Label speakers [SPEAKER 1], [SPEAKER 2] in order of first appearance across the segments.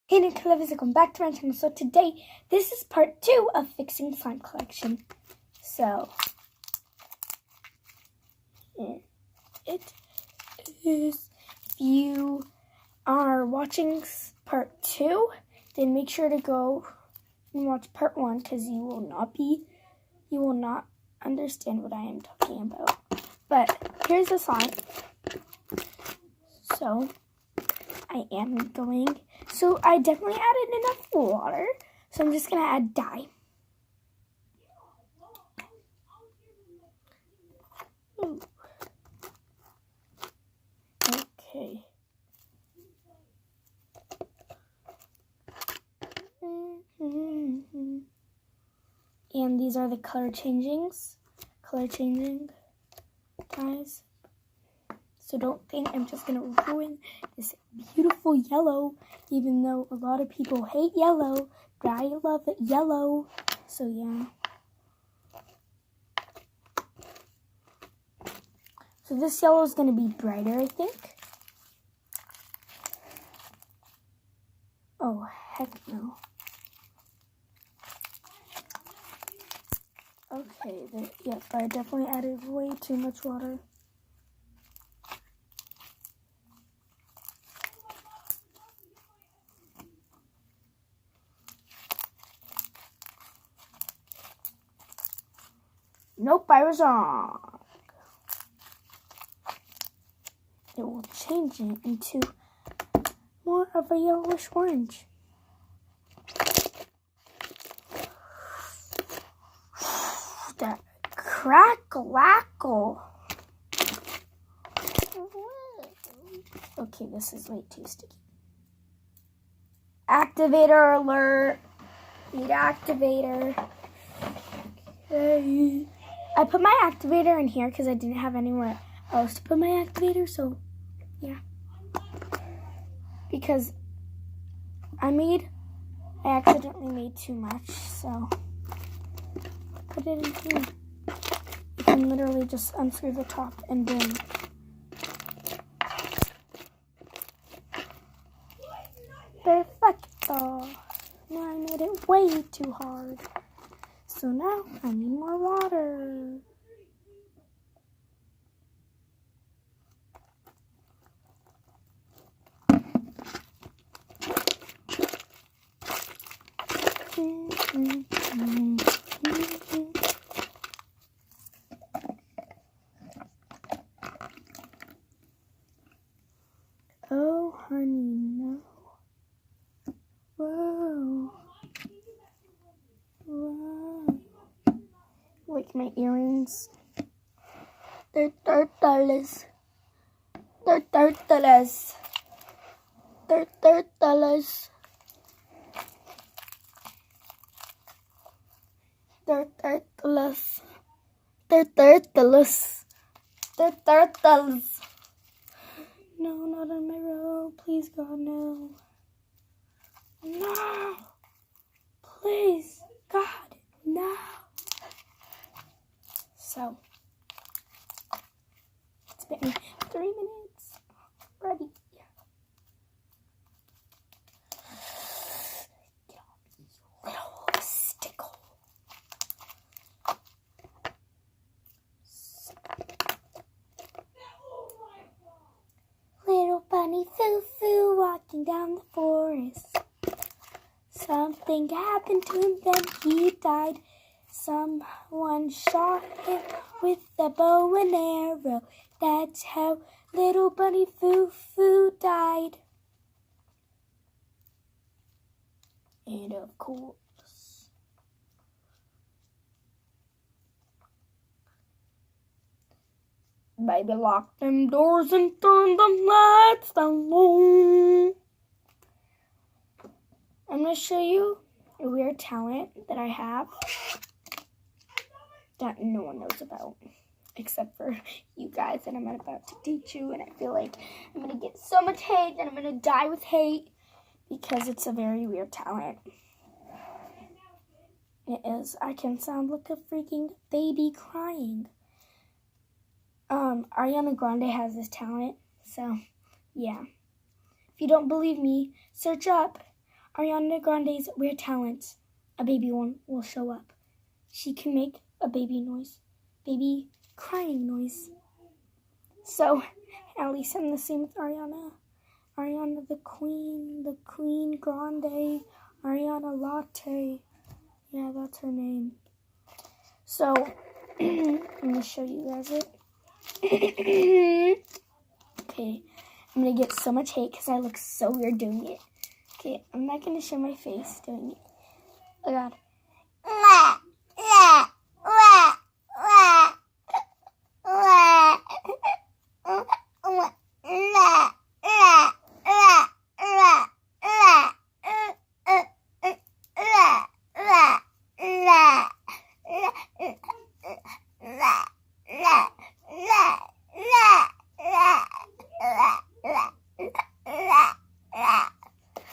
[SPEAKER 1] Hey Nicola, welcome back to my channel. So today, this is part 2 of fixing slime collection. So, it is, if you are watching part 2, then make sure to go and watch part 1 because you will not understand what I am talking about. But here's the slime. So, I definitely added enough water, so I'm just going to add dye. Ooh. Okay. And these are the color changing dyes. So don't think I'm just going to ruin this beautiful yellow, even though a lot of people hate yellow, but I love it yellow. So yeah. So this yellow is going to be brighter, I think. Oh, heck no. Okay, yep, I definitely added way too much water. Nope, I was wrong. It will change it into more of a yellowish orange. That crackle. Okay, this is way too sticky. Activator alert. Need activator. Okay. I put my activator in here because I didn't have anywhere else to put my activator, so yeah. Because I accidentally made too much, so put it in here. You can literally just unscrew the top and boom. Perfecto. Now I made it way too hard. So now I need more water. Oh, honey, no. Whoa. Like my earrings. They're turtles. They're turtles. They're turtles. They're turtles. They're turtles. They're turtles. No, not on my road. Please, God, no. No. Please, God, no. So, it's been 3 minutes. Ready. Get off, you little stickle. Little bunny Foo-Foo walking down the forest. Something happened to him, then he died. Someone shot him with a bow and arrow. That's how little bunny Foo-Foo died. And of course, baby, lock them doors and turn them lights down low. I'm going to show you a weird talent that I have that no one knows about except for you guys, and I'm about to teach you, and I feel like I'm going to get so much hate and I'm going to die with hate because it's a very weird talent. It is. I can sound like a freaking baby crying. Ariana Grande has this talent, so yeah. If you don't believe me, search up Ariana Grande's Weird Talents, a baby one will show up. She can make a baby noise, baby crying noise. So at least I'm the same with Ariana. Ariana the Queen Grande, Ariana Latte. Yeah, that's her name. So I'm gonna show you guys it. Okay, I'm gonna get so much hate because I look so weird doing it. Okay, I'm not gonna show my face doing it. Oh God.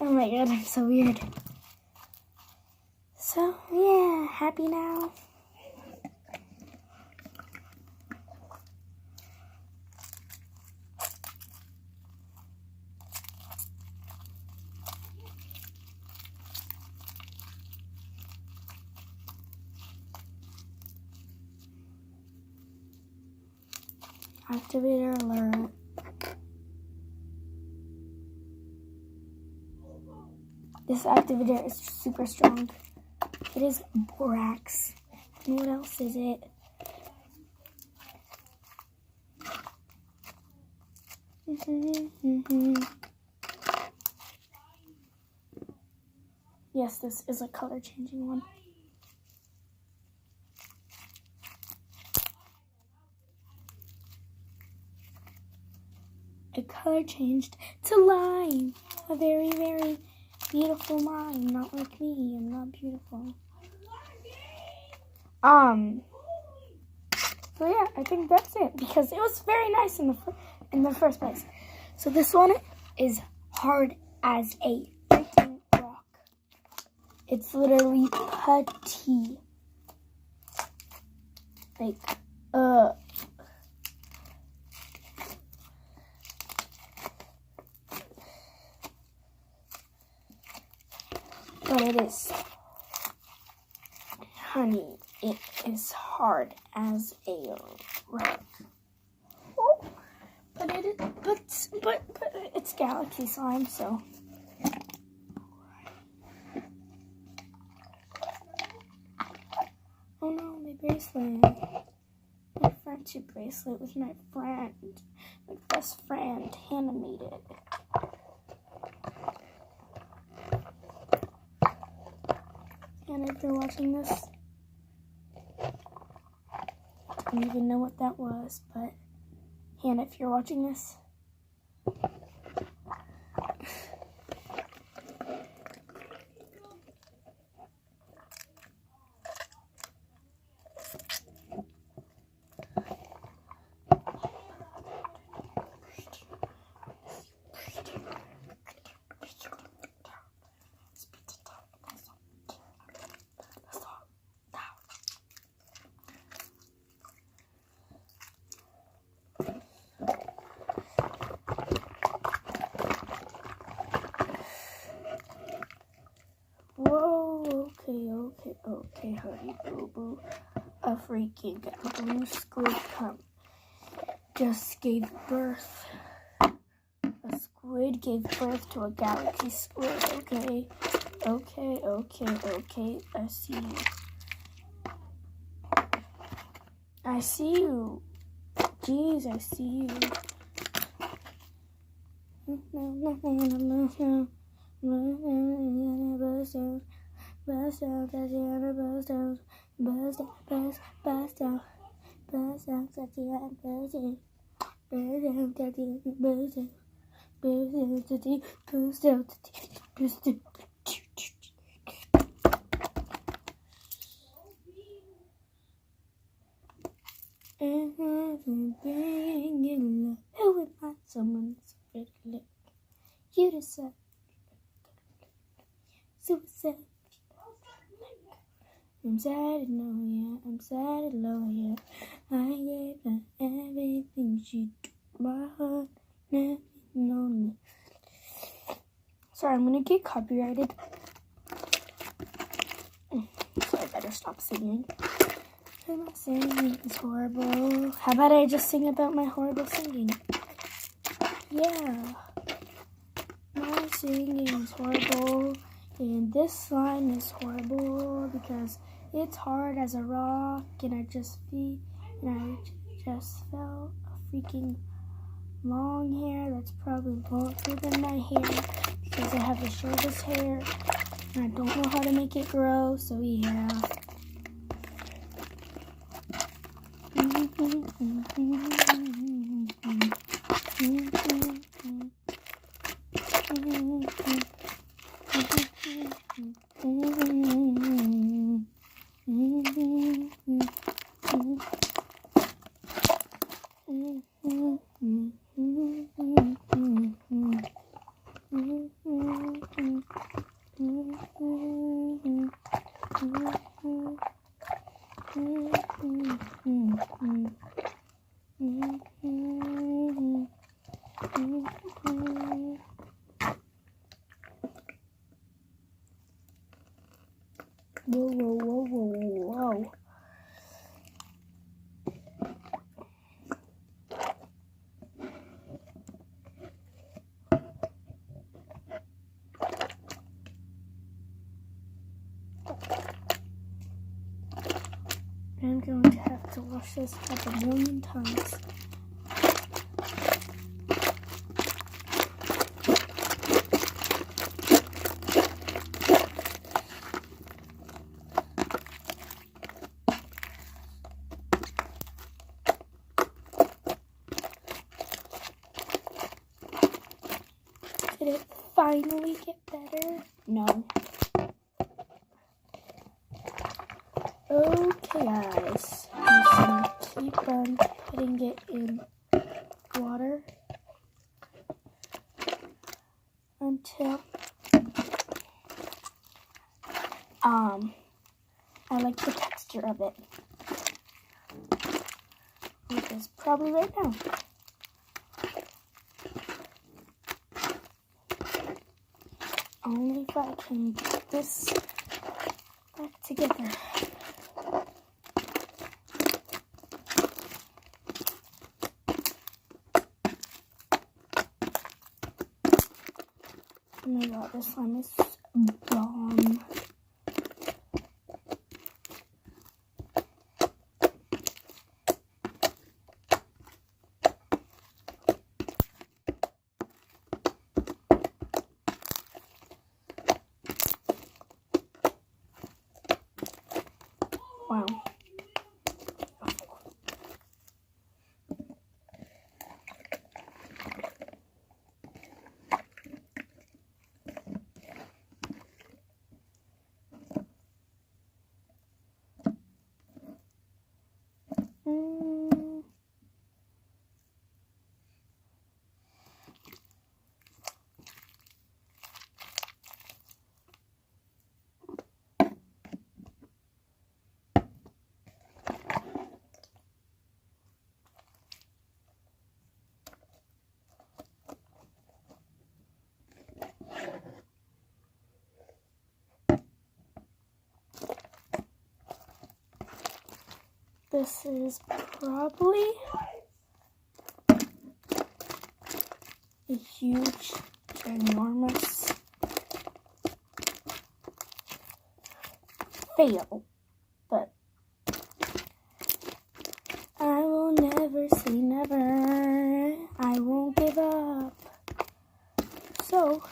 [SPEAKER 1] Oh my God, I'm so weird. So, yeah, happy now? Activator alert. This activator is super strong. It is borax. And what else is it? Yes, this is a color changing one. A color changed to lime. A very, very beautiful lime. Not like me. I'm not beautiful. So yeah, I think that's it because it was very nice in the first place. So this one is hard as a freaking rock. It's literally putty. Like, but it is, honey, it is hard as a rock. Oh, but it's galaxy slime, so. Oh no, my bracelet. My friendship bracelet with my friend. My best friend, Hannah made it. And if you're watching this, I don't even know what that was, but Hannah, if you're watching this, whoa, okay, honey boo boo. A freaking blue squid just gave birth. A squid gave birth to a galaxy squid, okay? Okay, I see you. I see you. Jeez, I see you. Bust out, Tatiana, bust out, bust out, bust out, bust out, Tatiana, bust out, Tatiana, bust out, bust out, bust out. And I've been in love. Who would want someone so good? You decide. Suicide. I'm sad and low, yeah. I'm sad and low, yeah. I gave her everything she took my heart, never known me. Sorry, I'm gonna get copyrighted. So I better stop singing. My singing is horrible. How about I just sing about my horrible singing? Yeah. My singing is horrible. And this line is horrible because it's hard as a rock. And I just felt a freaking long hair that's probably longer than my hair because I have the shortest hair. And I don't know how to make it grow, so yeah. Whoa, whoa, whoa, whoa, whoa. I'm going to have to wash this up 1,000,000 times. Did it finally get better? No. Okay, guys. I'm just gonna keep on putting it in water until I like the texture of it. Which is probably right now. Only if I can get this back together. Oh my god, this slime is bomb. Wow. This is probably a huge, ginormous fail, but I will never say never. I won't give up. So,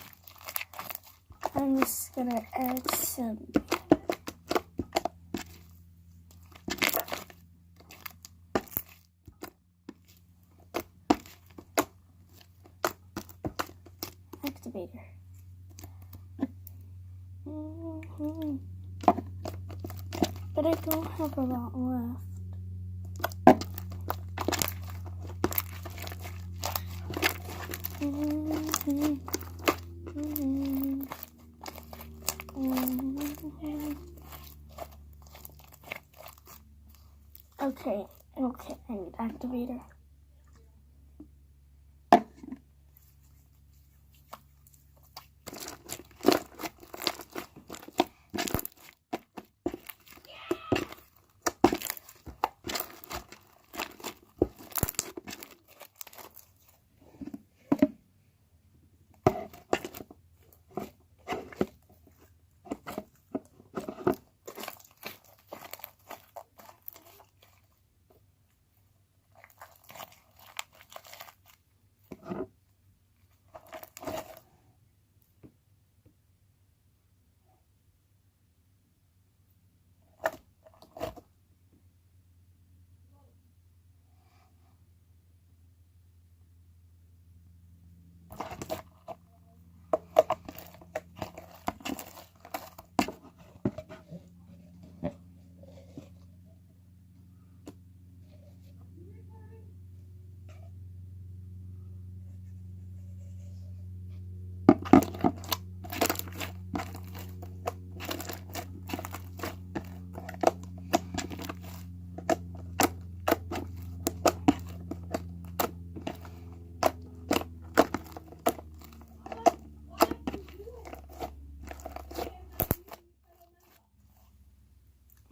[SPEAKER 1] I'm just gonna add some activator. But I don't have a lot left. Okay, I need activator.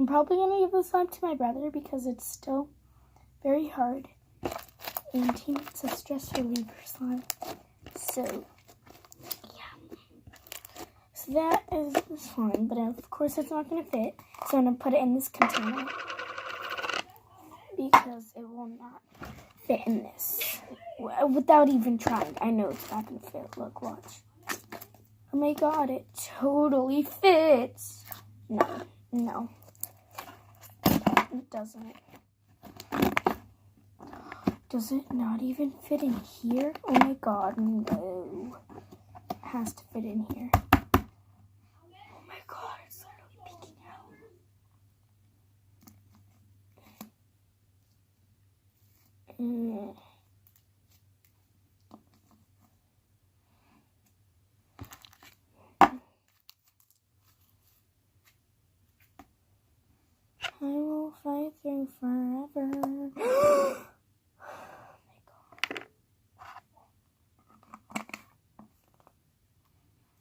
[SPEAKER 1] I'm probably going to give this slime to my brother because it's still very hard. And he needs a stress reliever slime. So, yeah. So that is the slime, but of course it's not going to fit. So I'm going to put it in this container because it will not fit in this. Without even trying. I know it's not going to fit. Look, watch. Oh my god, it totally fits. No. It doesn't. Does it not even fit in here? Oh my god, no. It has to fit in here. Oh my god, it's literally peeking out. I will fight through forever. Oh my god.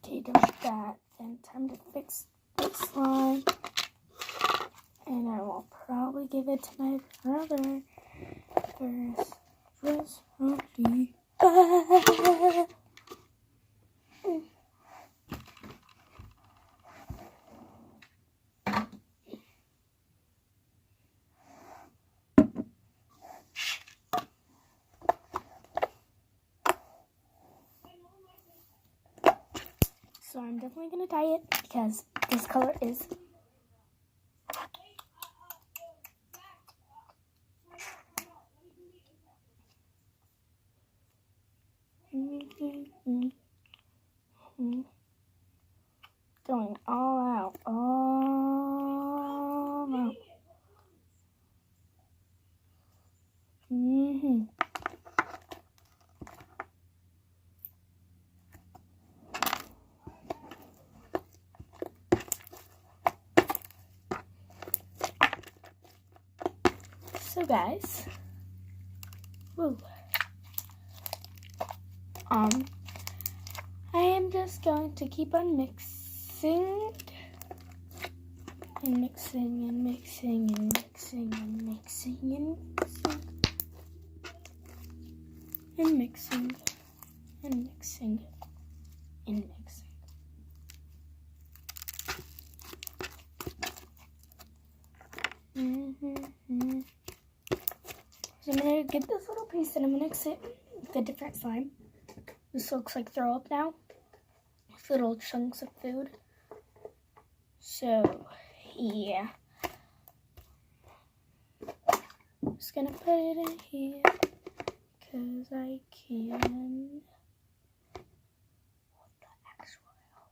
[SPEAKER 1] Okay, there's that. Then time to fix the slime. And I will probably give it to my brother. First, ready. So I'm definitely going to dye it because this color is going all out. So guys, I am just going to keep on mixing and mixing and mixing and mixing and mixing and mixing and mixing and mixing and mixing. So I'm going to get this little piece and I'm going to mix it with a different slime. This looks like throw up now. With little chunks of food. So, yeah. I'm just going to put it in here because I can. What the actual hell?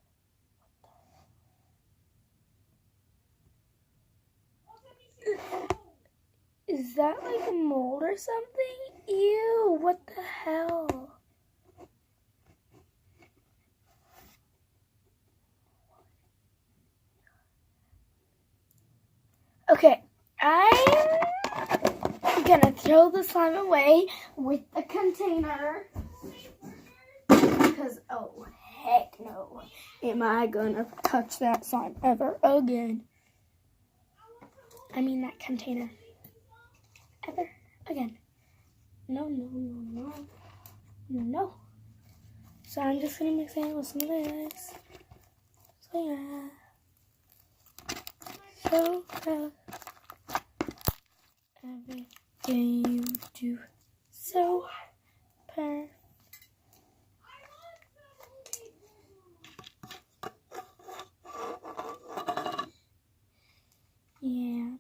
[SPEAKER 1] Is that like a mold or something? Ew, what the hell? Okay, I'm gonna throw the slime away with the container because, oh, heck no, am I gonna touch that slime ever again. I mean that container. Ever again. No. So I'm just gonna mix it with some of this. So yeah. So everything you do so perfect. Yeah,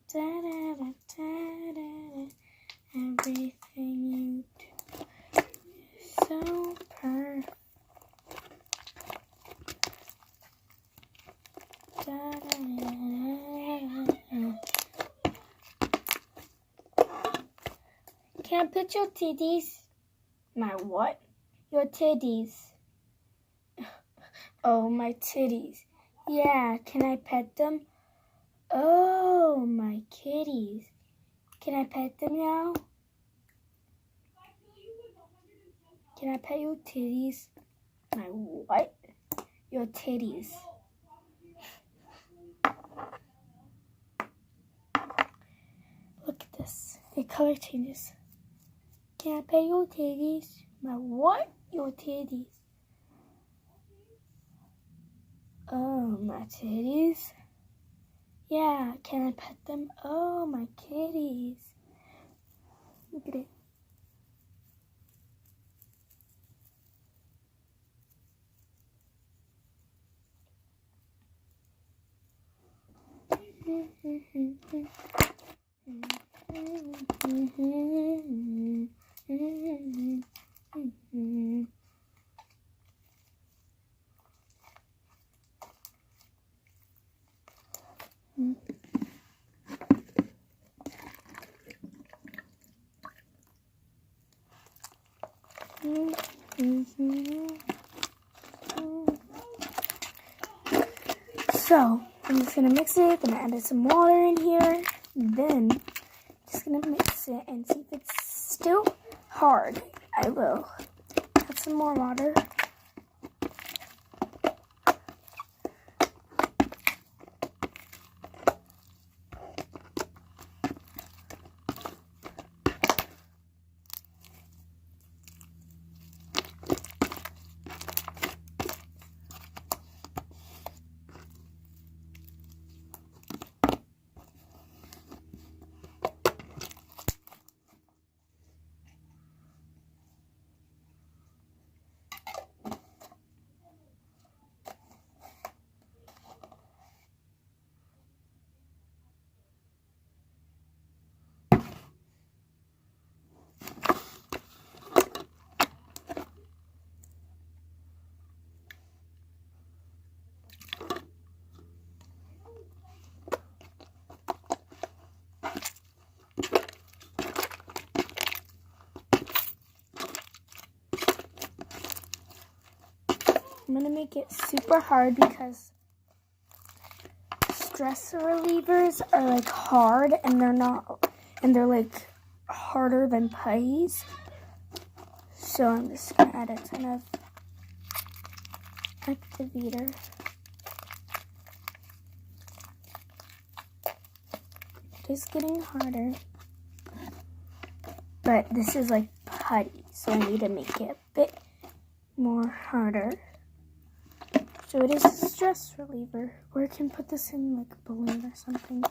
[SPEAKER 1] everything you do is so perfect. Can I put your titties? My what? Your titties. Oh, my titties. Yeah, can I pet them? Oh, my kitties. Can I pet them now? Can I pet your titties? My what? Your titties. this. The color changes. Can I pet your titties? My what? Your titties. Oh, my titties. Yeah, can I pet them? Oh, my kitties. Look at it. So, I'm just gonna mix it, gonna add some water in here, then just gonna mix it and see if it's still hard. I will add some more water. I'm gonna make it super hard because stress relievers are like hard and they're like harder than putties. So I'm just gonna add a ton of activator. Just getting harder. But this is like putty, so I need to make it a bit more harder. So it is a stress reliever, or I can put this in like a balloon or something.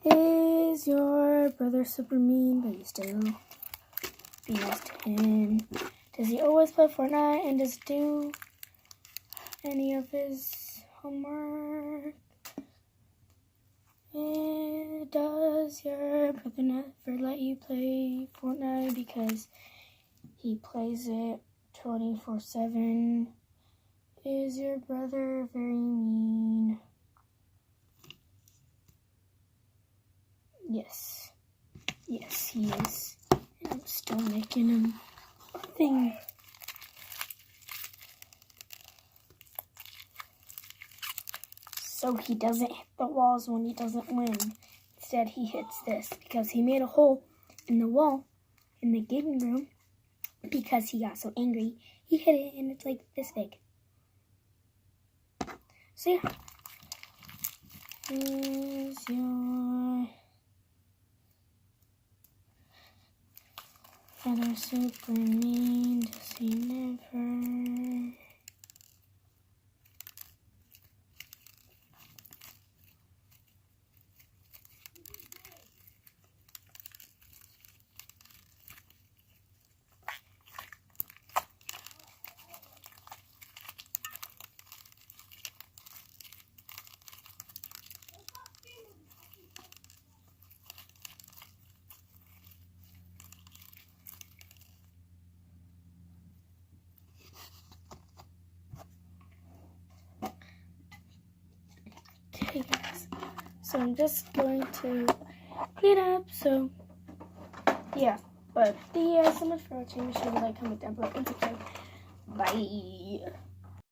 [SPEAKER 1] Is your brother super mean, but you still be nice to him? Does he always play Fortnite and does do any of his homework? And does your brother never let you play Fortnite because he plays it 24/7. Is your brother very mean? Yes. Yes, he is. And I'm still making him a thing. So he doesn't hit the walls when he doesn't win. Instead, he hits this because he made a hole in the wall in the gaming room because he got so angry. He hit it and it's like this big. So yeah. Is your brother super mean? Does he never? Okay guys, so I'm just going to clean up, so yeah, but thank you guys so much for watching. Make sure to like, comment down below, and subscribe. Bye.